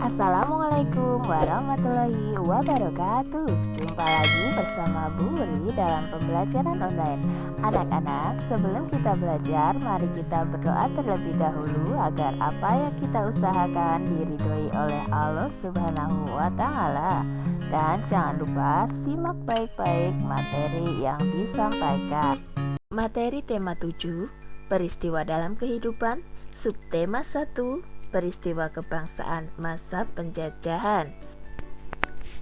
Assalamualaikum warahmatullahi wabarakatuh. Jumpa lagi bersama Bu Wuri dalam pembelajaran online. Anak-anak, sebelum kita belajar, mari kita berdoa terlebih dahulu agar apa yang kita usahakan diridhoi oleh Allah Subhanahu wa Ta'ala. Dan jangan lupa simak baik-baik materi yang disampaikan. Materi tema 7, peristiwa dalam kehidupan. Subtema 1, peristiwa kebangsaan masa penjajahan.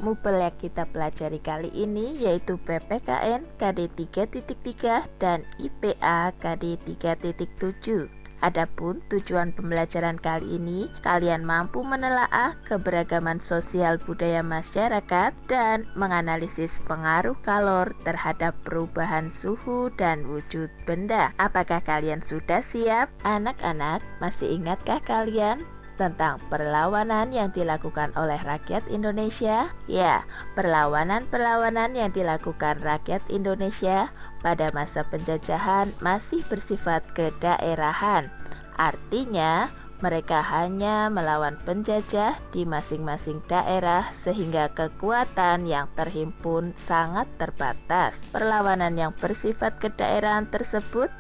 Mubel yang kita pelajari kali ini yaitu PPKN KD 3.3 dan IPA KD 3.7. Adapun tujuan pembelajaran kali ini, kalian mampu menelaah keberagaman sosial budaya masyarakat dan menganalisis pengaruh kalor terhadap perubahan suhu dan wujud benda. Apakah kalian sudah siap? Anak-anak, masih ingatkah kalian tentang perlawanan yang dilakukan oleh rakyat Indonesia? Ya, perlawanan-perlawanan yang dilakukan rakyat Indonesia pada masa penjajahan masih bersifat kedaerahan. Artinya, mereka hanya melawan penjajah di masing-masing daerah sehingga kekuatan yang terhimpun sangat terbatas. Perlawanan yang bersifat kedaerahan tersebut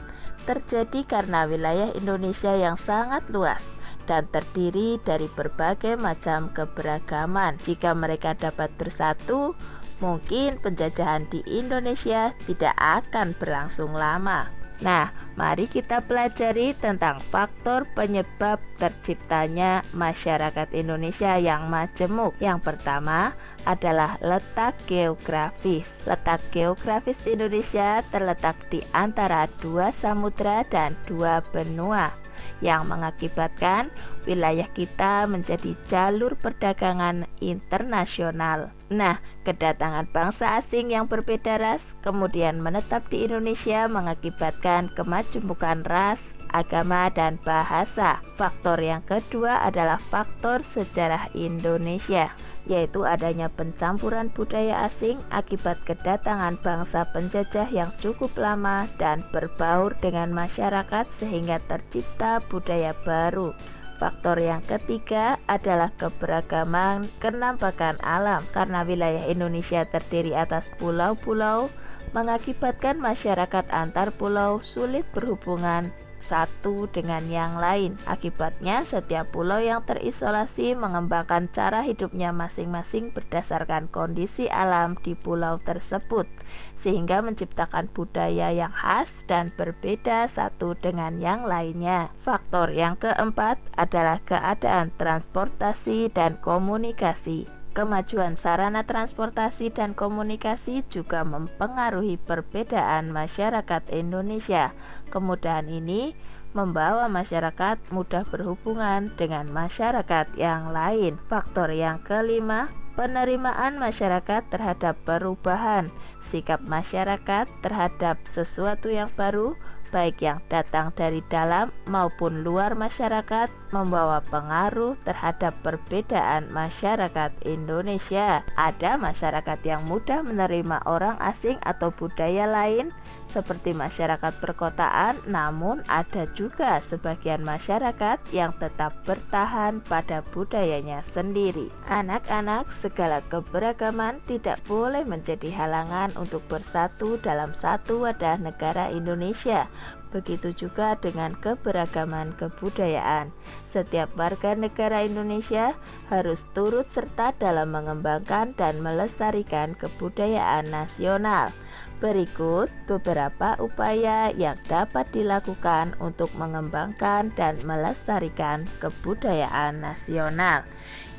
terjadi karena wilayah Indonesia yang sangat luas dan terdiri dari berbagai macam keberagaman. Jika mereka dapat bersatu, mungkin penjajahan di Indonesia tidak akan berlangsung lama. Nah, mari kita pelajari tentang faktor penyebab terciptanya masyarakat Indonesia yang majemuk. Yang pertama adalah letak geografis. Letak geografis Indonesia terletak di antara dua samudra dan dua benua, yang mengakibatkan wilayah kita menjadi jalur perdagangan internasional. Nah, kedatangan bangsa asing yang berbeda ras kemudian menetap di Indonesia mengakibatkan kemajemukan ras, agama, dan bahasa. Faktor yang kedua adalah faktor sejarah Indonesia, yaitu adanya pencampuran budaya asing akibat kedatangan bangsa penjajah yang cukup lama dan berbaur dengan masyarakat sehingga tercipta budaya baru. Faktor yang ketiga adalah keberagaman kenampakan alam. Karena wilayah Indonesia terdiri atas pulau-pulau, mengakibatkan masyarakat antar pulau sulit berhubungan satu dengan yang lain. Akibatnya, setiap pulau yang terisolasi mengembangkan cara hidupnya masing-masing berdasarkan kondisi alam di pulau tersebut, sehingga menciptakan budaya yang khas dan berbeda satu dengan yang lainnya. Faktor yang keempat adalah keadaan transportasi dan komunikasi. Kemajuan sarana transportasi dan komunikasi juga mempengaruhi perbedaan masyarakat Indonesia. Kemudahan ini membawa masyarakat mudah berhubungan dengan masyarakat yang lain. Faktor yang kelima, penerimaan masyarakat terhadap perubahan. Sikap masyarakat terhadap sesuatu yang baru, baik yang datang dari dalam maupun luar masyarakat, membawa pengaruh terhadap perbedaan masyarakat Indonesia. Ada masyarakat yang mudah menerima orang asing atau budaya lain seperti masyarakat perkotaan, namun ada juga sebagian masyarakat yang tetap bertahan pada budayanya sendiri. Anak-anak, segala keberagaman tidak boleh menjadi halangan untuk bersatu dalam satu wadah negara Indonesia. Begitu juga dengan keberagaman kebudayaan. Setiap warga negara Indonesia harus turut serta dalam mengembangkan dan melestarikan kebudayaan nasional. Berikut beberapa upaya yang dapat dilakukan untuk mengembangkan dan melestarikan kebudayaan nasional.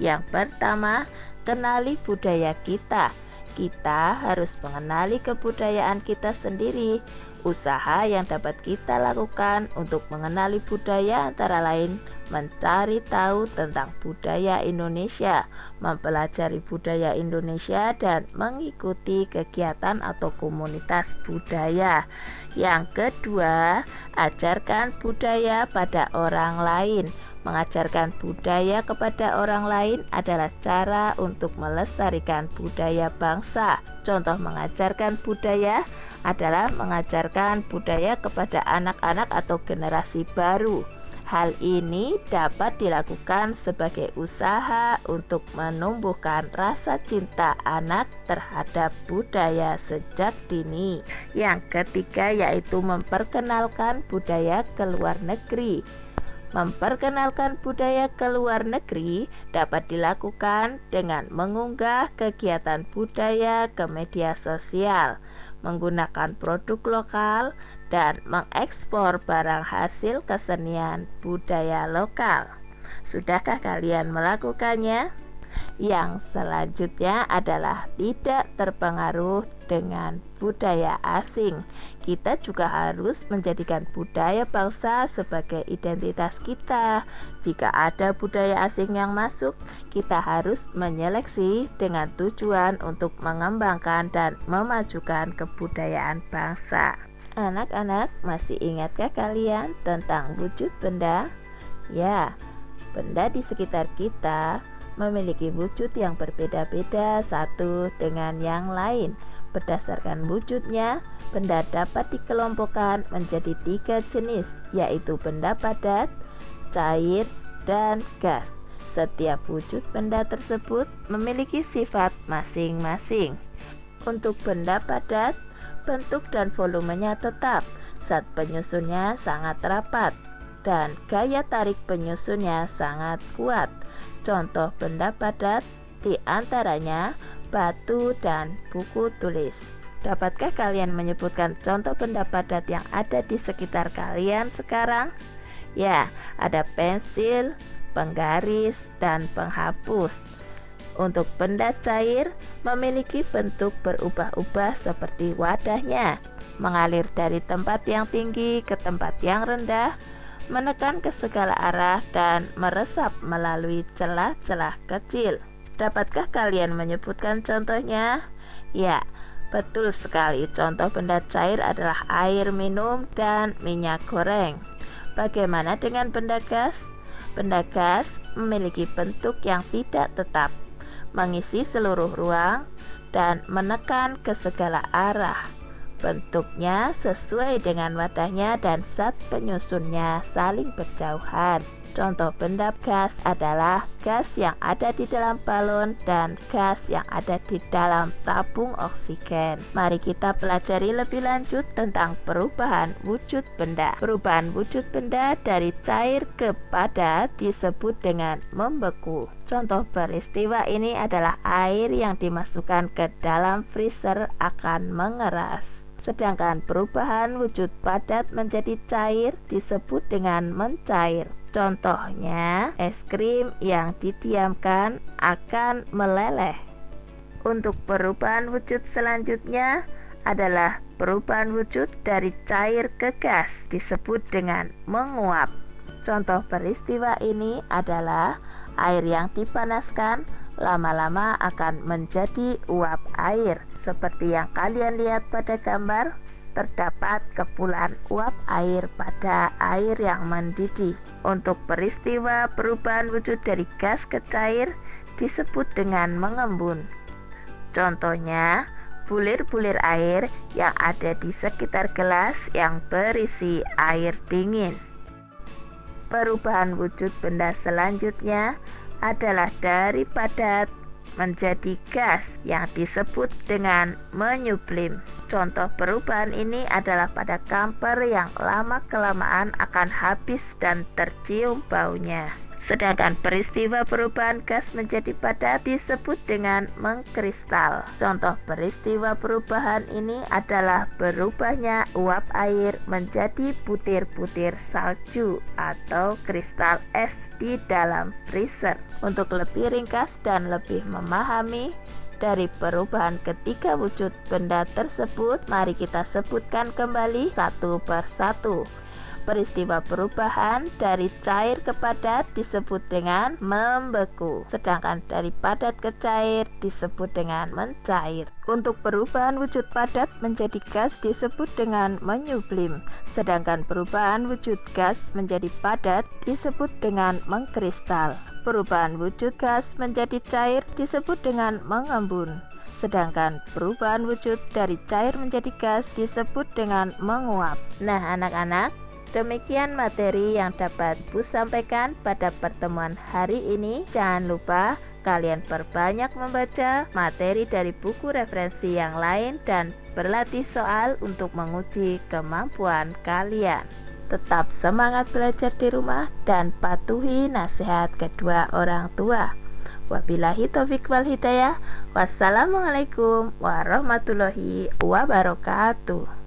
Yang pertama, kenali budaya kita. Kita harus mengenali kebudayaan kita sendiri. Usaha yang dapat kita lakukan untuk mengenali budaya antara lain mencari tahu tentang budaya Indonesia, mempelajari budaya Indonesia, dan mengikuti kegiatan atau komunitas budaya. Yang kedua, ajarkan budaya pada orang lain. Mengajarkan budaya kepada orang lain adalah cara untuk melestarikan budaya bangsa. Contoh mengajarkan budaya adalah mengajarkan budaya kepada anak-anak atau generasi baru. Hal ini dapat dilakukan sebagai usaha untuk menumbuhkan rasa cinta anak terhadap budaya sejak dini. Yang ketiga yaitu memperkenalkan budaya ke luar negeri. Memperkenalkan budaya ke luar negeri dapat dilakukan dengan mengunggah kegiatan budaya ke media sosial, menggunakan produk lokal, dan mengekspor barang hasil kesenian budaya lokal. Sudahkah kalian melakukannya? Yang selanjutnya adalah tidak terpengaruh dengan budaya asing. Kita juga harus menjadikan budaya bangsa sebagai identitas kita. Jika ada budaya asing yang masuk, kita harus menyeleksi dengan tujuan untuk mengembangkan dan memajukan kebudayaan bangsa. Anak-anak, masih ingatkah kalian tentang wujud benda? Ya, benda di sekitar kita memiliki wujud yang berbeda-beda satu dengan yang lain. Berdasarkan wujudnya, benda dapat dikelompokkan menjadi 3 jenis, yaitu benda padat, cair, dan gas. Setiap wujud benda tersebut memiliki sifat masing-masing. Untuk benda padat, bentuk dan volumenya tetap, zat penyusunnya sangat rapat, dan gaya tarik penyusunnya sangat kuat. Contoh benda padat diantaranya batu dan buku tulis. Dapatkah kalian menyebutkan contoh benda padat yang ada di sekitar kalian sekarang? Ya, ada pensil, penggaris, dan penghapus. Untuk benda cair, memiliki bentuk berubah-ubah seperti wadahnya, mengalir dari tempat yang tinggi ke tempat yang rendah, menekan ke segala arah, dan meresap melalui celah-celah kecil. Dapatkah kalian menyebutkan contohnya? Ya, betul sekali. Contoh benda cair adalah air minum dan minyak goreng. Bagaimana dengan benda gas? Benda gas memiliki bentuk yang tidak tetap, mengisi seluruh ruang, dan menekan ke segala arah. Bentuknya sesuai dengan wadahnya dan zat penyusunnya saling berjauhan. Contoh benda gas adalah gas yang ada di dalam balon dan gas yang ada di dalam tabung oksigen. Mari kita pelajari lebih lanjut tentang perubahan wujud benda. Perubahan wujud benda dari cair ke padat disebut dengan membeku. Contoh peristiwa ini adalah air yang dimasukkan ke dalam freezer akan mengeras. Sedangkan perubahan wujud padat menjadi cair disebut dengan mencair. Contohnya, es krim yang didiamkan akan meleleh. Untuk perubahan wujud selanjutnya adalah perubahan wujud dari cair ke gas disebut dengan menguap. Contoh peristiwa ini adalah air yang dipanaskan lama-lama akan menjadi uap air. Seperti yang kalian lihat pada gambar, terdapat kepulan uap air pada air yang mendidih. Untuk peristiwa perubahan wujud dari gas ke cair disebut dengan mengembun. Contohnya, bulir-bulir air yang ada di sekitar gelas yang berisi air dingin. Perubahan wujud benda selanjutnya adalah dari padat menjadi gas yang disebut dengan menyublim. Contoh perubahan ini adalah pada kamper yang lama-kelamaan akan habis dan tercium baunya. Sedangkan peristiwa perubahan gas menjadi padat disebut dengan mengkristal. Contoh peristiwa perubahan ini adalah berubahnya uap air menjadi butir-butir salju atau kristal es di dalam freezer. Untuk lebih ringkas dan lebih memahami dari perubahan ketiga wujud benda tersebut, mari kita sebutkan kembali satu persatu. Peristiwa perubahan dari cair ke padat disebut dengan membeku, sedangkan dari padat ke cair disebut dengan mencair. Untuk perubahan wujud padat menjadi gas disebut dengan menyublim, sedangkan perubahan wujud gas menjadi padat disebut dengan mengkristal. Perubahan wujud gas menjadi cair disebut dengan mengembun, sedangkan perubahan wujud dari cair menjadi gas disebut dengan menguap. Nah, anak-anak, Demikian materi yang dapat Bu sampaikan pada pertemuan hari ini. Jangan lupa kalian perbanyak membaca materi dari buku referensi yang lain dan berlatih soal untuk menguji kemampuan kalian. Tetap semangat belajar di rumah dan patuhi nasihat kedua orang tua. Wabillahi taufiq wal hidayah. Wassalamualaikum warahmatullahi wabarakatuh.